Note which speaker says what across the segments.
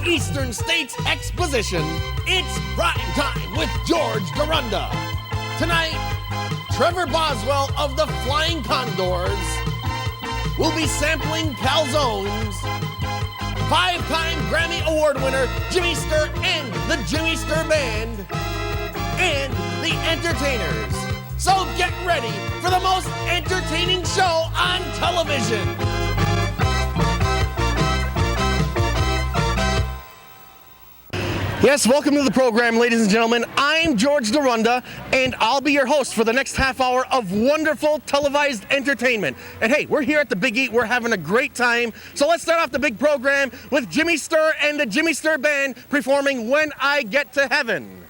Speaker 1: Eastern States Exposition, it's Prime Time with George Garunda. Tonight, Trevor Boswell of the Flying Condors will be sampling calzones. Five-time Grammy Award winner Jimmy Sturr and the Jimmy Sturr Band, and the Entertainers. So get ready for the most entertaining show on television. Yes, welcome to the program, ladies and gentlemen. I'm George Garunda, and I'll be your host for the next half hour of wonderful televised entertainment. And hey, we're here at the Big Eat. We're having a great time. So let's start off the big program with Jimmy Sturr and the Jimmy Sturr Band performing When I Get to Heaven.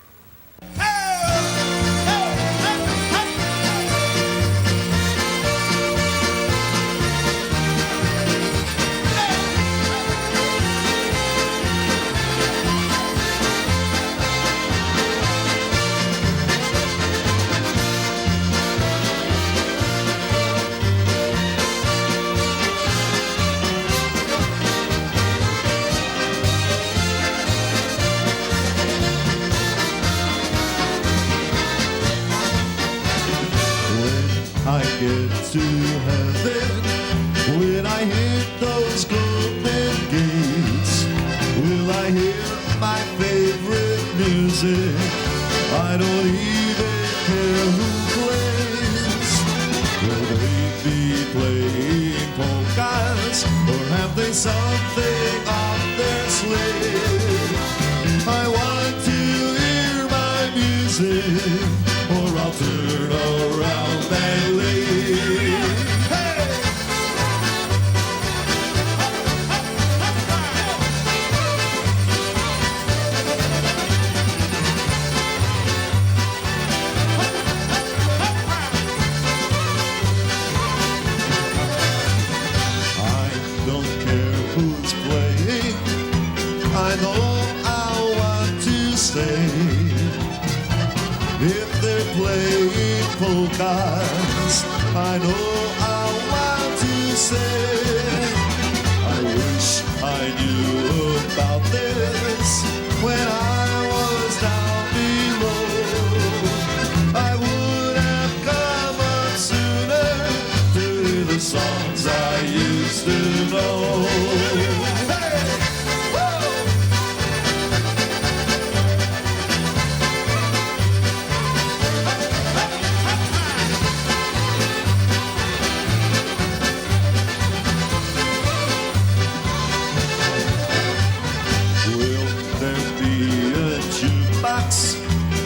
Speaker 2: I get to heaven, when I hit those golden gates, will I hear my favorite music? I don't even care who plays. Will they be playing polkas, or have they something up their sleeve? I want to hear my music, or I'll turn around and leave. I don't care who's playing, I know I want to stay. If they're playing polkas, I know I want to say, I wish I knew about this when I was down below. I would have come up sooner to hear the songs I used to know.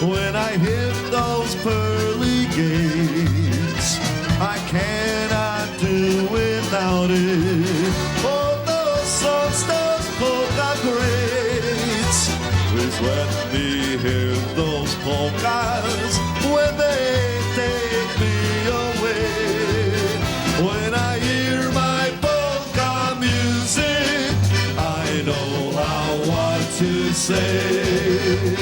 Speaker 2: When I hit those pearly gates, I cannot do without it. Oh, those songs, those polka greats. Please let me hear those polkas when they take me away. When I hear my polka music, I know I want to say,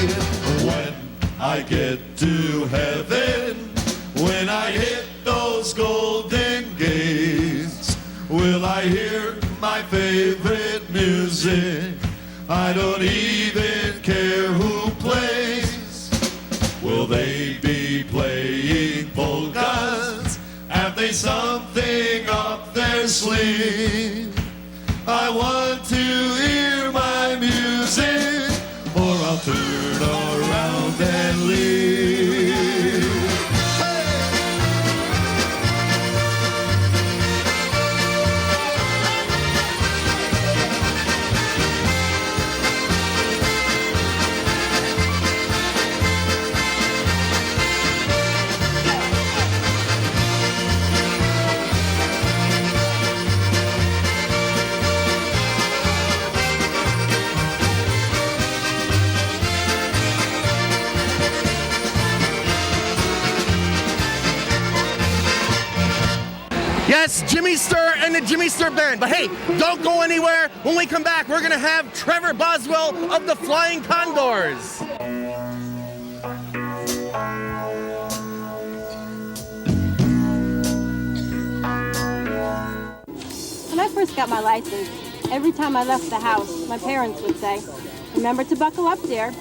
Speaker 2: when I get to heaven, when I hit those golden gates, will I hear my favorite music? I don't even care who plays. Will they be playing polkas? Have they something up their sleeve? I want to hear my music, or I'll turn around and leave.
Speaker 1: Yes, Jimmy Sturr and the Jimmy Sturr Band. But hey, don't go anywhere. When we come back, we're going to have Trevor Boswell of the Flying Condors.
Speaker 3: When I first got my license, every time I left the house, my parents would say, "Remember to buckle up, dear."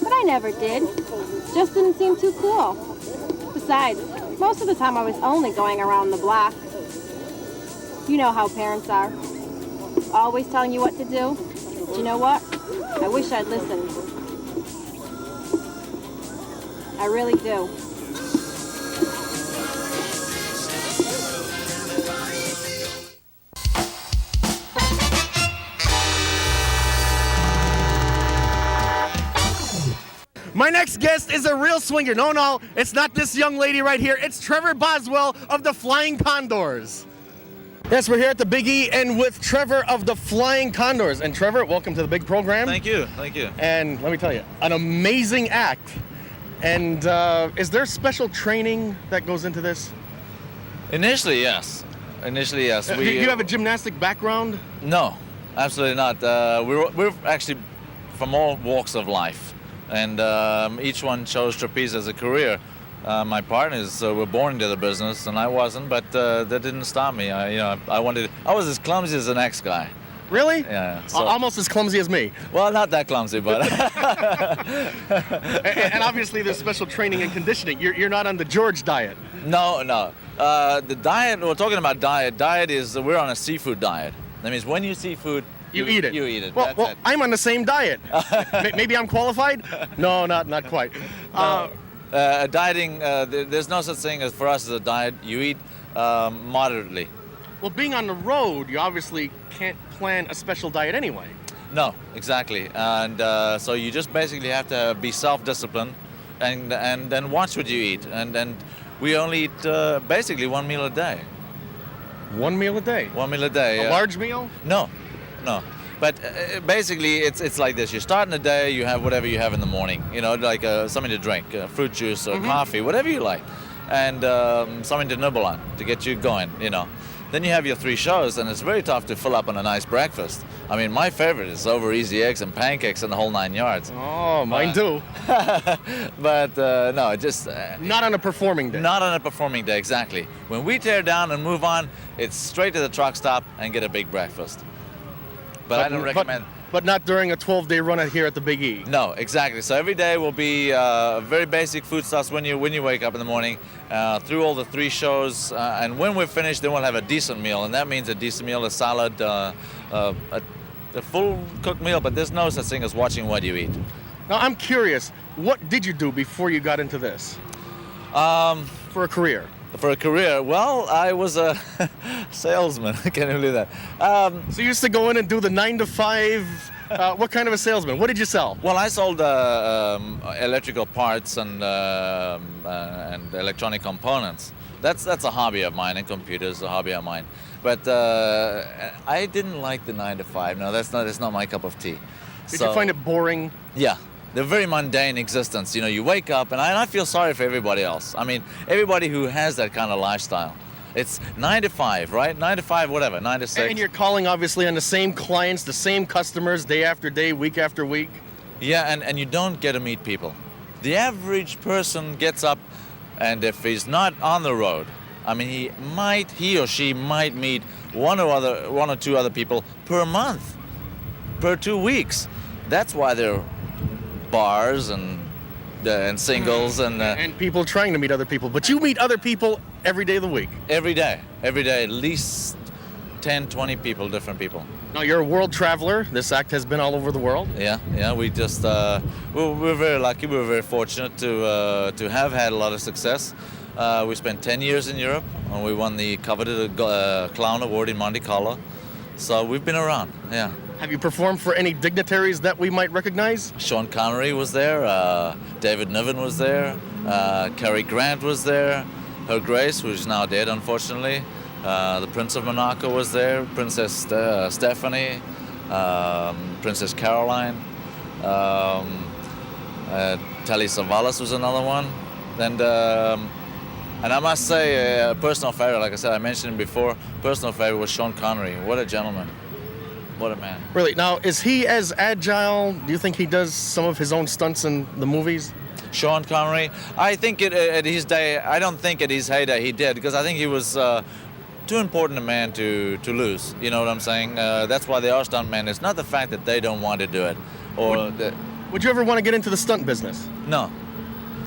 Speaker 3: But I never did. Just didn't seem too cool. Besides, most of the time I was only going around the block. You know how parents are. Always telling you what to do. But you know what? I wish I'd listened. I really do.
Speaker 1: My next guest is a real swinger. No, it's not this young lady right here. It's Trevor Boswell of the Flying Condors. Yes, we're here at the Big E and with Trevor of the Flying Condors. And Trevor, welcome to the big program.
Speaker 4: Thank you, thank you.
Speaker 1: And let me tell you, an amazing act. And is there special training that goes into this?
Speaker 4: Initially, yes. Initially, yes.
Speaker 1: Do you have a gymnastic background?
Speaker 4: No, absolutely not. We're actually from all walks of life. And each one chose trapeze as a career. My partners were born into the business, and I wasn't, but that didn't stop me. I was as clumsy as the next guy.
Speaker 1: Really?
Speaker 4: Yeah. So,
Speaker 1: almost as clumsy as me.
Speaker 4: well, not that clumsy, but.
Speaker 1: and obviously there's special training and conditioning. You're not on the George diet.
Speaker 4: No. The diet, we're talking about diet. Diet is, we're on a seafood diet. That means when you see food,
Speaker 1: you eat it.
Speaker 4: You eat it.
Speaker 1: Well,
Speaker 4: That's it.
Speaker 1: I'm on the same diet. Maybe I'm qualified? No, not quite.
Speaker 4: Dieting, there's no such thing as for us as a diet. You eat moderately.
Speaker 1: Well, being on the road, you obviously can't plan a special diet anyway.
Speaker 4: No, exactly. And so you just basically have to be self-disciplined and then watch what you eat. And we only eat basically one meal a day.
Speaker 1: One meal a day?
Speaker 4: One meal a day.
Speaker 1: A large meal?
Speaker 4: No. But basically, it's like this. You start in the day, you have whatever you have in the morning. You know, like something to drink, fruit juice or coffee, whatever you like. And something to nibble on to get you going, you know. Then you have your 3 shows, and it's very tough to fill up on a nice breakfast. I mean, my favorite is over easy eggs and pancakes and the whole 9 yards.
Speaker 1: Oh, mine too.
Speaker 4: But no, just...
Speaker 1: not on a performing day.
Speaker 4: Not on a performing day, exactly. When we tear down and move on, it's straight to the truck stop and get a big breakfast. But I don't recommend...
Speaker 1: But not during a 12-day run out here at the Big E.
Speaker 4: No, exactly. So every day will be very basic foodstuffs when you wake up in the morning, through all the 3 shows, and when we're finished, then we'll have a decent meal, and that means a decent meal, a salad, a full cooked meal. But there's no such thing as watching what you eat.
Speaker 1: Now I'm curious, what did you do before you got into this? For a career.
Speaker 4: For a career, well, I was a salesman. Can you believe that?
Speaker 1: So you used to go in and do the 9 to 5. What kind of a salesman? What did you sell?
Speaker 4: Well, I sold electrical parts and electronic components. That's a hobby of mine, and computers a hobby of mine. But I didn't like the 9 to 5. No, that's not my cup of tea.
Speaker 1: Did you find it boring?
Speaker 4: Yeah. They're very mundane existence. You know, you wake up, and I feel sorry for everybody else. I mean, everybody who has that kind of lifestyle. It's 9 to 5, right? 9 to 5, whatever, 9 to 6.
Speaker 1: And you're calling, obviously, on the same clients, the same customers, day after day, week after week.
Speaker 4: Yeah, and you don't get to meet people. The average person gets up, and if he's not on the road, I mean, he or she might meet one or 2 other people per month, per 2 weeks. That's why they're bars and singles and
Speaker 1: people trying to meet other people. But you meet other people every day of the week.
Speaker 4: Every day, at least 10, 20 people, different people.
Speaker 1: Now you're a world traveler. This act has been all over the world.
Speaker 4: Yeah. We just we're very lucky. We're very fortunate to have had a lot of success. We spent 10 years in Europe, and we won the coveted Clown Award in Monte Carlo. So we've been around. Yeah.
Speaker 1: Have you performed for any dignitaries that we might recognize?
Speaker 4: Sean Connery was there, David Niven was there, Cary Grant was there, Her Grace, who's now dead, unfortunately, the Prince of Monaco was there, Princess Stephanie, Princess Caroline, Telly Savalas was another one, and And I must say, a personal favorite, like I said, I mentioned him before, personal favorite was Sean Connery. What a gentleman. What a man.
Speaker 1: Really? Now, is he as agile? Do you think he does some of his own stunts in the movies?
Speaker 4: Sean Connery, I think at his day, I don't think at his heyday he did, because I think he was too important a man to lose. You know what I'm saying? That's why they are stuntmen. It's not the fact that they don't want to do it.
Speaker 1: Would you ever want to get into the stunt business?
Speaker 4: No.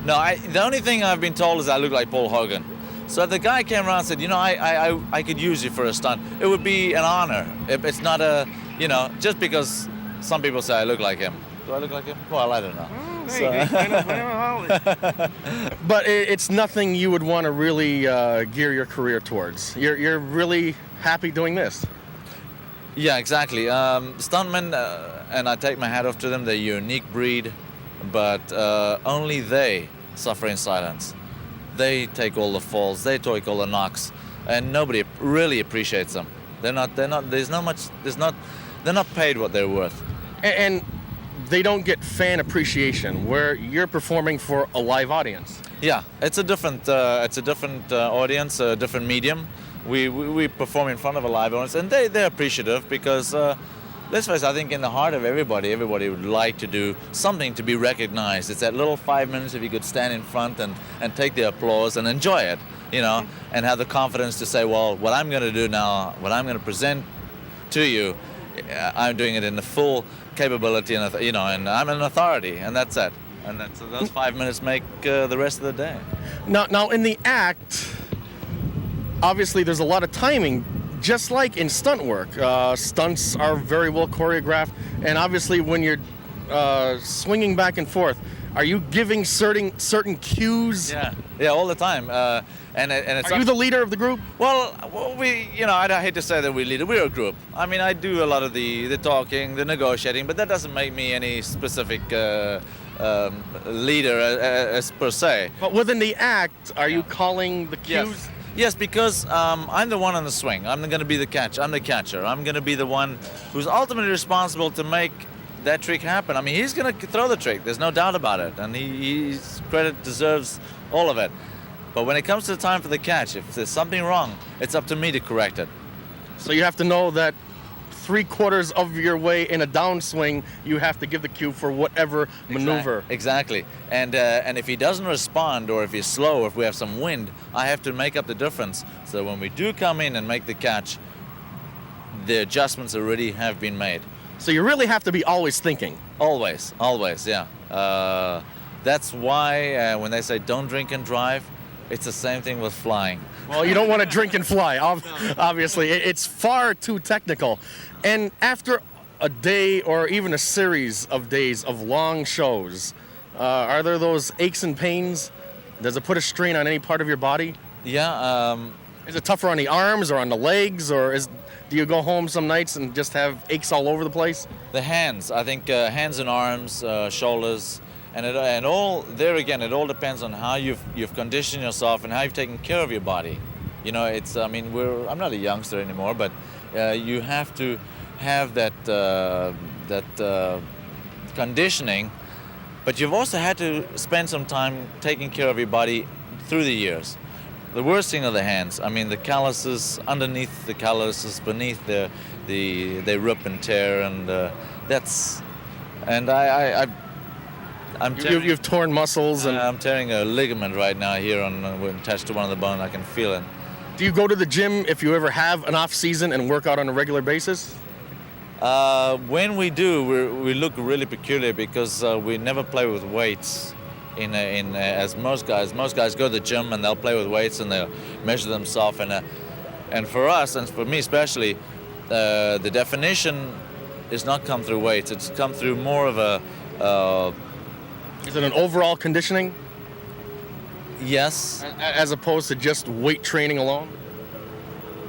Speaker 4: No, the only thing I've been told is I look like Paul Hogan. So if the guy came around and said, you know, I could use you for a stunt, it would be an honor. It's not a, you know, just because some people say I look like him. Do I look like him? Well, I don't know.
Speaker 1: But it's nothing you would want to really gear your career towards. You're really happy doing this.
Speaker 4: Yeah, exactly. Stuntmen, and I take my hat off to them, they're a unique breed, but only they suffer in silence. They take all the falls, they take all the knocks, and nobody really appreciates them. They're not paid what they're worth.
Speaker 1: And they don't get fan appreciation where you're performing for a live audience.
Speaker 4: Yeah, it's a different audience, a different medium. We perform in front of a live audience, and they're appreciative because, let's face it, I think in the heart of everybody would like to do something to be recognized. It's that little 5 minutes if you could stand in front and take the applause and enjoy it, you know, and have the confidence to say, well, what I'm going to do now, what I'm going to present to you, I'm doing it in the full capability, and you know, and I'm an authority, and that's it. And those 5 minutes make the rest of the day.
Speaker 1: Now, in the act, obviously there's a lot of timing, just like in stunt work. Stunts are very well choreographed, and obviously when you're swinging back and forth, are you giving certain cues?
Speaker 4: Yeah, all the time. And it's
Speaker 1: are you the leader of the group?
Speaker 4: Well, you know, I hate to say that we lead. We're a group. I mean, I do a lot of the talking, the negotiating, but that doesn't make me any specific leader as per se.
Speaker 1: But within the act, are you calling the cues?
Speaker 4: Yes, because I'm the one on the swing. I'm going to be the catcher. I'm the catcher. I'm going to be the one who's ultimately responsible to make that trick happen. I mean, he's going to throw the trick. There's no doubt about it, and his credit deserves all of it. But when it comes to the time for the catch, if there's something wrong, it's up to me to correct it.
Speaker 1: So you have to know that 3/4 of your way in a downswing, you have to give the cue for whatever maneuver.
Speaker 4: Exactly. And if he doesn't respond, or if he's slow, or if we have some wind, I have to make up the difference. So when we do come in and make the catch, the adjustments already have been made.
Speaker 1: So you really have to be always thinking.
Speaker 4: Always, yeah. That's why when they say don't drink and drive, it's the same thing with flying.
Speaker 1: Well, you don't want to drink and fly, obviously. It's far too technical. And after a day or even a series of days of long shows, are there those aches and pains? Does it put a strain on any part of your body?
Speaker 4: Yeah.
Speaker 1: Is it tougher on the arms or on the legs, or do you go home some nights and just have aches all over the place?
Speaker 4: The hands, I think hands and arms, shoulders, and all there again. It all depends on how you've conditioned yourself and how you've taken care of your body. You know, it's. I mean, I'm not a youngster anymore, but you have to have that conditioning. But you've also had to spend some time taking care of your body through the years. The worst thing are the hands. I mean, the calluses underneath the calluses, beneath they rip and tear, and that's. And
Speaker 1: You've torn muscles, and
Speaker 4: I'm tearing a ligament right now here attached to one of the bones. I can feel it.
Speaker 1: Do you go to the gym if you ever have an off season and work out on a regular basis?
Speaker 4: When we do, we look really peculiar because we never play with weights. As most guys go to the gym and they'll play with weights and they'll measure themselves. And for us, and for me especially, the definition is not come through weights. It's come through more of a.
Speaker 1: Is it an overall conditioning?
Speaker 4: Yes.
Speaker 1: As opposed to just weight training alone?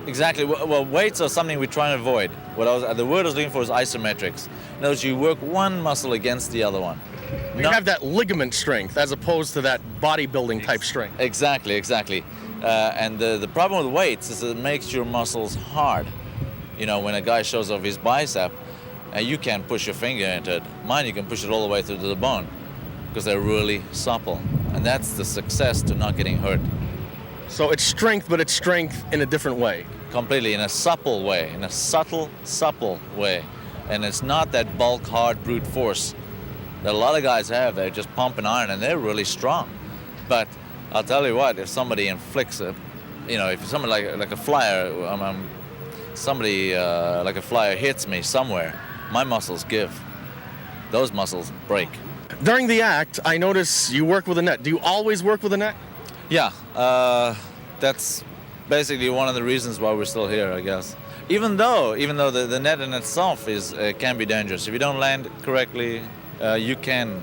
Speaker 4: Exactly. Well, weights are something we try and avoid. The word I was looking for is isometrics. In other words, you work one muscle against the other one.
Speaker 1: You have that ligament strength as opposed to that bodybuilding type strength.
Speaker 4: Exactly. And the problem with weights is it makes your muscles hard. You know, when a guy shows off his bicep, you can't push your finger into it. Mine, you can push it all the way through to the bone because they're really supple. And that's the success to not getting hurt.
Speaker 1: So it's strength, but it's strength in a different way.
Speaker 4: Completely, in a supple way, in a subtle, supple way. And it's not that bulk, hard, brute force that a lot of guys have. They're just pumping iron and they're really strong. But I'll tell you what, if somebody inflicts a, if somebody like a flyer, somebody like a flyer hits me somewhere, my muscles give. Those muscles break.
Speaker 1: During the act, I notice you work with a net. Do you always work with a net?
Speaker 4: Yeah, that's basically one of the reasons why we're still here, I guess. Even though the net in itself can be dangerous. If you don't land correctly, you can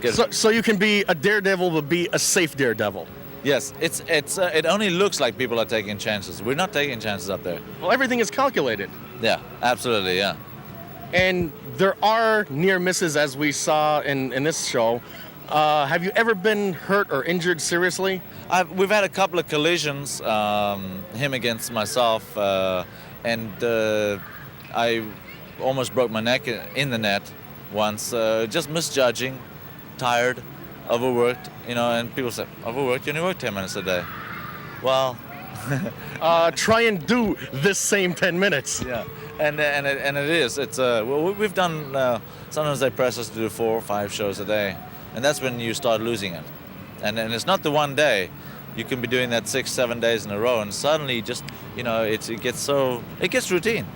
Speaker 4: get.
Speaker 1: So you can be a daredevil, but be a safe daredevil.
Speaker 4: Yes, it only looks like people are taking chances. We're not taking chances up there.
Speaker 1: Well, everything is calculated.
Speaker 4: Yeah, absolutely, yeah.
Speaker 1: And there are near misses, as we saw in this show. Have you ever been hurt or injured seriously?
Speaker 4: We've had a couple of collisions, him against myself, and I almost broke my neck in the net once, just misjudging, tired, overworked, and people say, overworked? You only work 10 minutes a day. Well...
Speaker 1: try and do this same 10 minutes.
Speaker 4: Yeah, and it is. It's we've done. Sometimes they press us to do 4 or 5 shows a day, and that's when you start losing it. And it's not the one day. You can be doing that 6, 7 days in a row, and suddenly just it gets routine.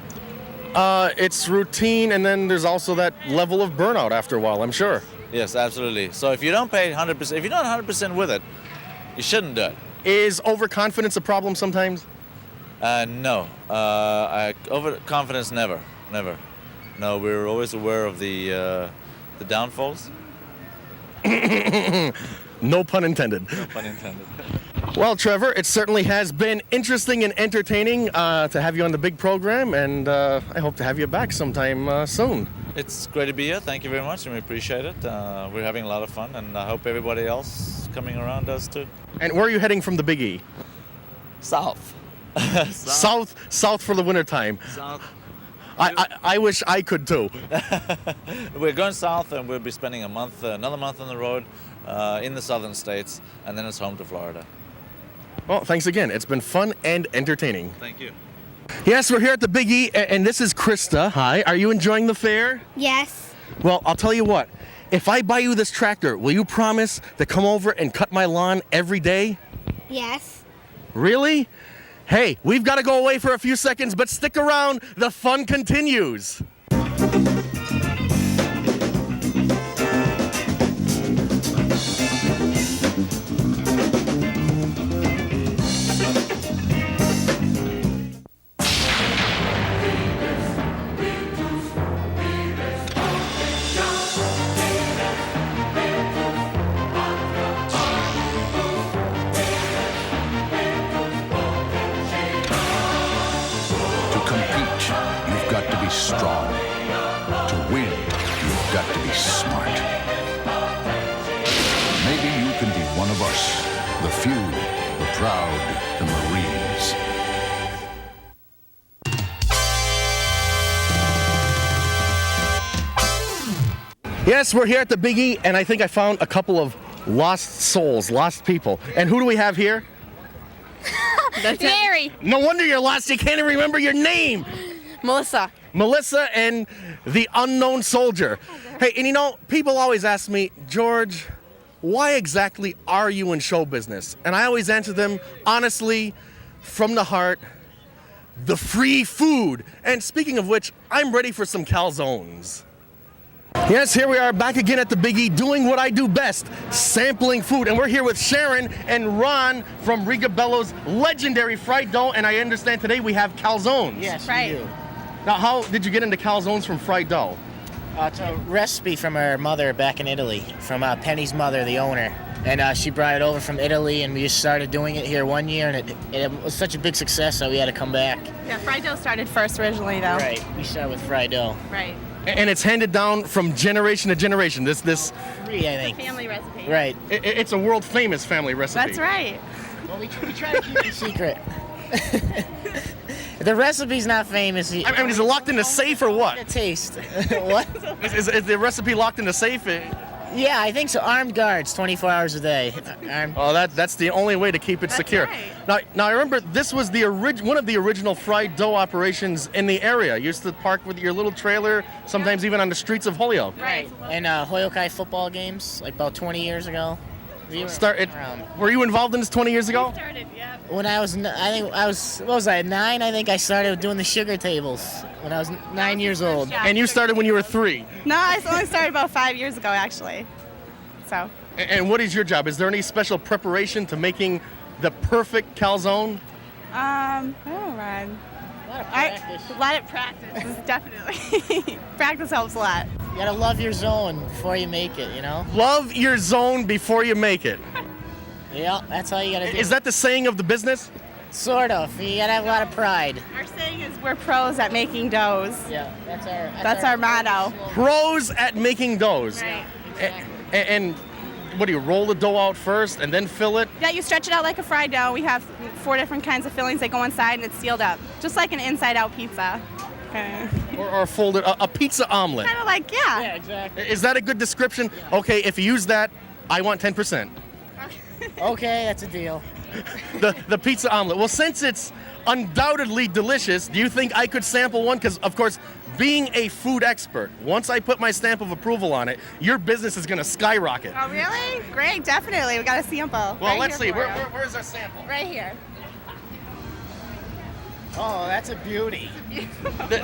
Speaker 1: It's routine, and then there's also that level of burnout after a while, I'm sure.
Speaker 4: Yes, absolutely. So if you don't pay 100%, if you're not 100% with it, you shouldn't do it.
Speaker 1: Is overconfidence a problem sometimes?
Speaker 4: No. Overconfidence, never. No, we're always aware of the downfalls.
Speaker 1: No pun intended.
Speaker 4: No pun intended.
Speaker 1: Well, Trevor, it certainly has been interesting and entertaining to have you on the big program, and I hope to have you back sometime soon.
Speaker 4: It's great to be here. Thank you very much, and we appreciate it. We're having a lot of fun, and I hope everybody else coming around does too.
Speaker 1: And where are you heading from the Big E?
Speaker 4: South.
Speaker 1: South for the wintertime.
Speaker 4: South.
Speaker 1: I wish I could too.
Speaker 4: We're going south, and we'll be spending another month on the road in the southern states, and then it's home to Florida.
Speaker 1: Well, thanks again. It's been fun and entertaining.
Speaker 4: Thank you.
Speaker 1: Yes, we're here at the Big E, and this is Krista. Hi. Are you enjoying the fair?
Speaker 5: Yes.
Speaker 1: Well, I'll tell you what. If I buy you this tractor, will you promise to come over and cut my lawn every day?
Speaker 5: Yes.
Speaker 1: Really? Hey, we've got to go away for a few seconds, but stick around. The fun continues.
Speaker 6: Strong. To win, you've got to be smart. Maybe you can be one of us, the few, the proud, the Marines.
Speaker 1: Yes, we're here at the Big E, and I think I found a couple of lost souls, lost people. And who do we have here?
Speaker 5: Mary.
Speaker 1: No wonder you're lost. You can't even remember your name. Melissa and the unknown soldier. Hey, and people always ask me, George, why exactly are you in show business? And I always answer them honestly, from the heart, the free food. And speaking of which, I'm ready for some calzones. Yes, here we are back again at the Big E doing what I do best, sampling food. And we're here with Sharon and Ron from RIGA BELLOS legendary fried dough. And I understand today we have calzones.
Speaker 7: Yes,
Speaker 5: Right.
Speaker 7: we do.
Speaker 1: Now, how did you get into calzones from fried dough?
Speaker 7: It's a recipe from her mother back in Italy, from Penny's mother, the owner. And she brought it over from Italy, and we just started doing it here one year, and it was such a big success that we had to come back.
Speaker 8: Yeah, fried dough started first originally, though.
Speaker 7: Right, we started with fried dough.
Speaker 8: Right.
Speaker 1: And it's handed down from generation to generation. This
Speaker 7: 3, I think.
Speaker 8: Family recipe.
Speaker 7: Right.
Speaker 1: it's a world famous family recipe.
Speaker 8: That's right.
Speaker 7: Well, we try to keep it secret. The recipe's not famous.
Speaker 1: I mean, is it locked in a safe or what?
Speaker 7: The taste. What?
Speaker 1: Is the recipe locked in a safe?
Speaker 7: Yeah, I think so. Armed guards, 24 hours a day.
Speaker 1: Oh, that's the only way to keep it secure.
Speaker 8: right.
Speaker 1: Now I remember this was the one of the original fried dough operations in the area. You used to park with your little trailer, sometimes even on the streets of Holyoke.
Speaker 8: Right.
Speaker 7: And Hoyokai football games, like about 20 years ago. We
Speaker 1: Were you involved in this 20 years ago?
Speaker 8: Started, yeah.
Speaker 7: When I was, what was I, 9? I think I started doing the sugar tables when I was 9 years old.
Speaker 1: And you started when you were 3.
Speaker 8: No, I only started about 5 years ago, actually. So.
Speaker 1: And what is your job? Is there any special preparation to making the perfect calzone?
Speaker 8: Oh, man. A lot of practice, definitely. Practice helps a lot.
Speaker 7: You gotta love your zone before you make it, you know?
Speaker 1: Love your zone before you make it.
Speaker 7: Yeah, that's all you gotta do.
Speaker 1: Is that the saying of the business?
Speaker 7: Sort of. You gotta have a lot of pride.
Speaker 8: Our saying is we're pros at making doughs.
Speaker 7: Yeah,
Speaker 8: That's our motto.
Speaker 1: Pros at making doughs.
Speaker 8: Right.
Speaker 1: And what do you roll the dough out first and then fill it?
Speaker 8: Yeah, you stretch it out like a fried dough. We have 4 different kinds of fillings that go inside and it's sealed up, just like an inside-out pizza.
Speaker 1: Or folded, a pizza omelet.
Speaker 8: Kind of like, yeah.
Speaker 7: Yeah, exactly.
Speaker 1: Is that a good description? Okay, if you use that, I want 10%.
Speaker 7: Okay, that's a deal.
Speaker 1: The pizza omelet. Well, since it's undoubtedly delicious, do you think I could sample one? Because, of course, being a food expert, once I put my stamp of approval on it, your business is going to skyrocket.
Speaker 8: Oh, really? Great, definitely. We got a sample.
Speaker 1: Well,
Speaker 8: right
Speaker 1: let's see.
Speaker 8: here for you.
Speaker 1: Where's our sample?
Speaker 8: Right here.
Speaker 7: Oh, that's a beauty.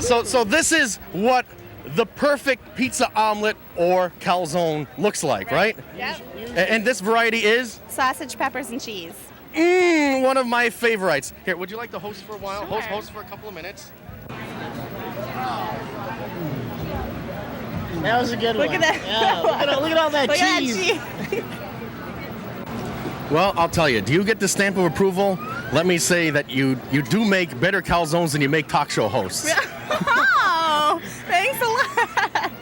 Speaker 1: So this is what the perfect pizza omelet or calzone looks like, right?
Speaker 8: Yep.
Speaker 1: And this variety is?
Speaker 8: Sausage, peppers, and cheese.
Speaker 1: One of my favorites. Here, would you like to host for a while?
Speaker 8: Sure.
Speaker 1: Host for a couple of minutes.
Speaker 7: That was a good
Speaker 8: Look
Speaker 7: one.
Speaker 8: at that.
Speaker 7: Yeah, look at all that
Speaker 8: Look at
Speaker 7: cheese.
Speaker 8: that cheese.
Speaker 1: Well, I'll tell you, do you get the stamp of approval? Let me say that you do make better calzones than you make talk show hosts.
Speaker 8: Oh, thanks a lot.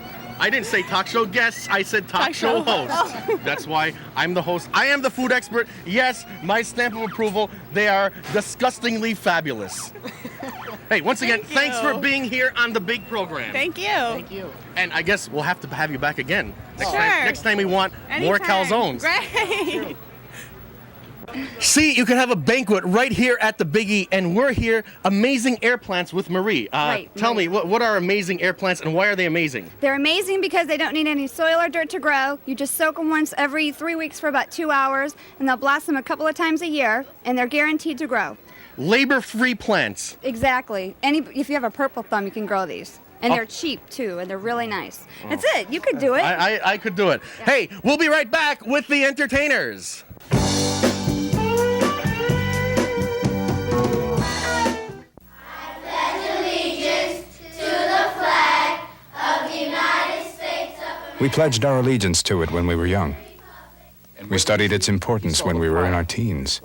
Speaker 1: I didn't say talk show guests, I said talk show hosts. That's why I'm the host. I am the food expert. Yes, my stamp of approval, they are disgustingly fabulous. Hey, once again, thanks for being here on the big program.
Speaker 8: Thank you.
Speaker 7: Thank you.
Speaker 1: And I guess we'll have to have you back again.
Speaker 8: Sure.
Speaker 1: Next time we want more
Speaker 8: Anytime.
Speaker 1: calzones.
Speaker 8: Great.
Speaker 1: See, you can have a banquet right here at the Biggie, and we're here, Amazing Air Plants with Marie. Tell me, what are amazing air plants and why are they amazing?
Speaker 5: They're amazing because they don't need any soil or dirt to grow. You just soak them once every 3 weeks for about 2 hours, and they'll blossom a couple of times a year, and they're guaranteed to grow.
Speaker 1: Labor-free plants.
Speaker 5: Exactly. If you have a purple thumb, you can grow these. And they're cheap, too, and they're really nice. That's it. You could do it.
Speaker 1: I could do it. Yeah. Hey, we'll be right back with the entertainers.
Speaker 9: We pledged our allegiance to it when we were young. We studied its importance when we were in our teens.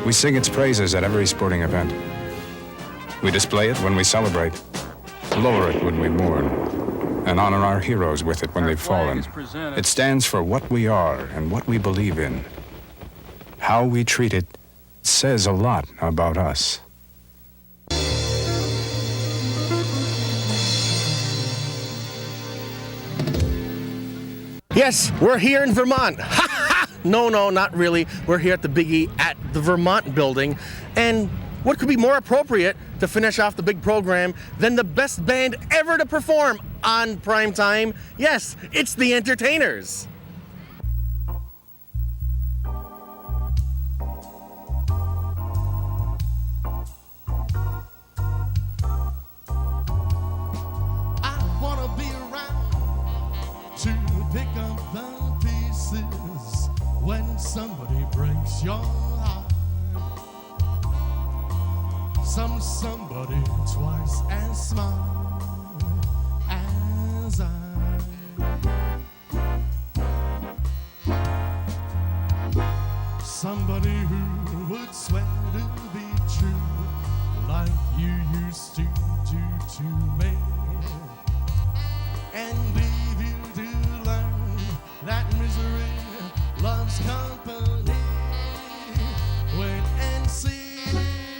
Speaker 9: We sing its praises at every sporting event. We display it when we celebrate, lower it when we mourn, and honor our heroes with it when they've fallen. It stands for what we are and what we believe in. How we treat it says a lot about us.
Speaker 1: Yes, we're here in Vermont. No, not really. We're here at the Biggie at the Vermont building. And what could be more appropriate to finish off the big program than the best band ever to perform on prime time? Yes, it's the Entertainers.
Speaker 2: I wanna be around to pick up the pieces when somebody breaks your heart. Somebody twice as smart as I. Somebody who would swear to be true like you used to do to me, and leave you to learn that misery loves company. Wait and see.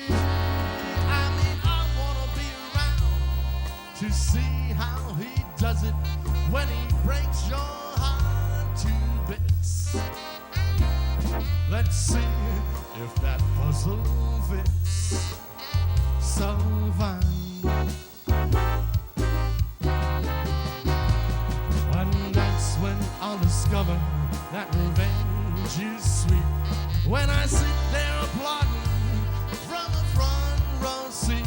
Speaker 2: I mean, I wanna be around to see how he does it when he breaks your heart. I'll discover that revenge is sweet. When I sit there applauding from the front row seat,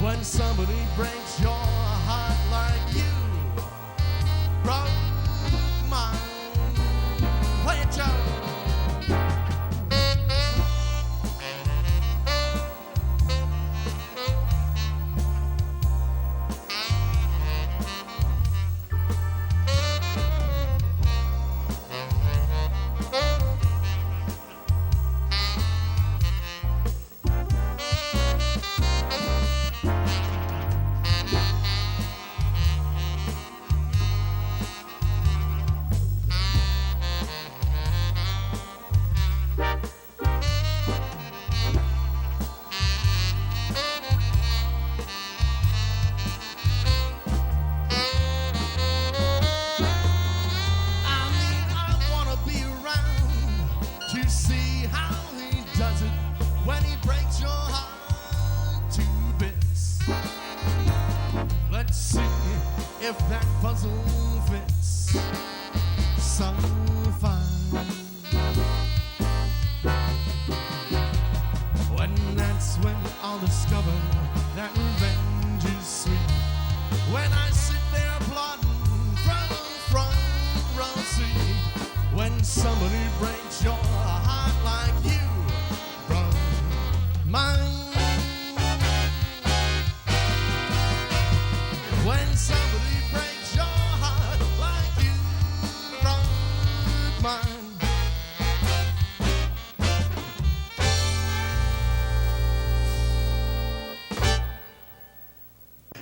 Speaker 2: when somebody breaks your heart like you broke mine. Play it, Joe. If that puzzle fits so fine, when I'll discover that revenge is sweet. When I sit there applauding from the front row seat, when somebody breaks your heart like you broke mine. When somebody breaks your heart like you broke mine.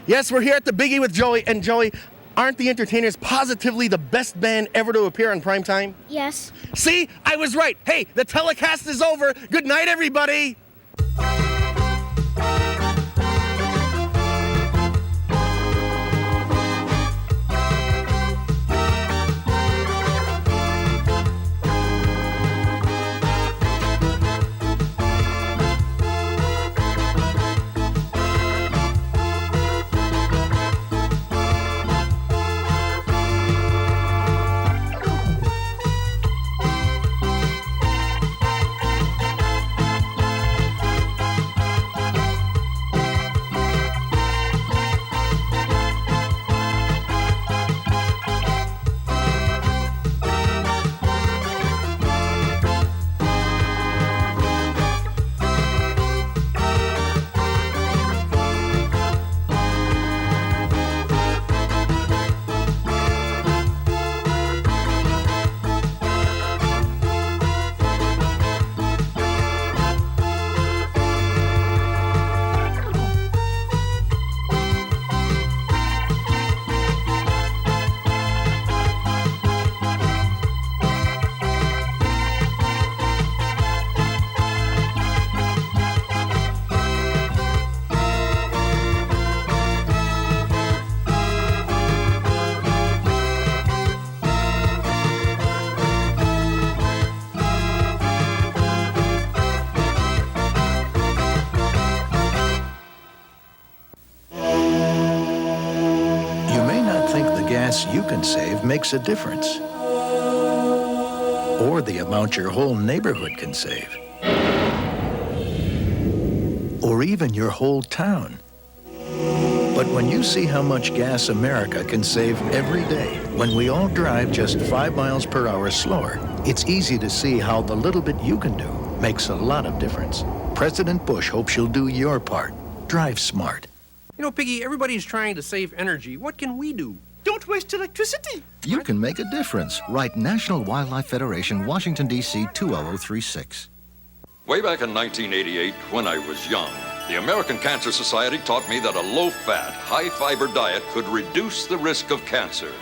Speaker 1: Yes, we're here at the Biggie with Joey. And Joey, aren't the Entertainers positively the best band ever to appear on primetime?
Speaker 10: Yes.
Speaker 1: See, I was right. Hey, the telecast is over. Good night, everybody.
Speaker 11: You can save makes a difference, or the amount your whole neighborhood can save, or even your whole town. But when you see how much gas America can save every day, when we all drive just 5 miles per hour slower, it's easy to see how the little bit you can do makes a lot of difference. President Bush hopes you'll do your part. Drive smart.
Speaker 12: You know, Piggy, everybody's trying to save energy. What can we do? Don't waste electricity.
Speaker 13: You can make a difference. Write National Wildlife Federation, Washington, D.C. 20036.
Speaker 14: Way back in 1988, when I was young, the American Cancer Society taught me that a low-fat, high-fiber diet could reduce the risk of cancer.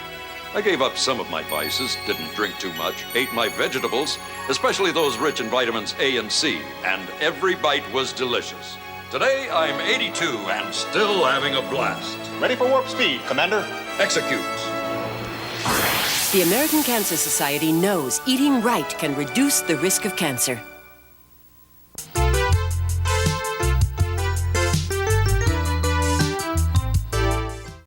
Speaker 14: I gave up some of my vices, didn't drink too much, ate my vegetables, especially those rich in vitamins A and C, and every bite was delicious. Today, I'm 82 and still having a blast.
Speaker 15: Ready for warp speed, Commander.
Speaker 14: Execute.
Speaker 16: The American Cancer Society knows eating right can reduce the risk of cancer.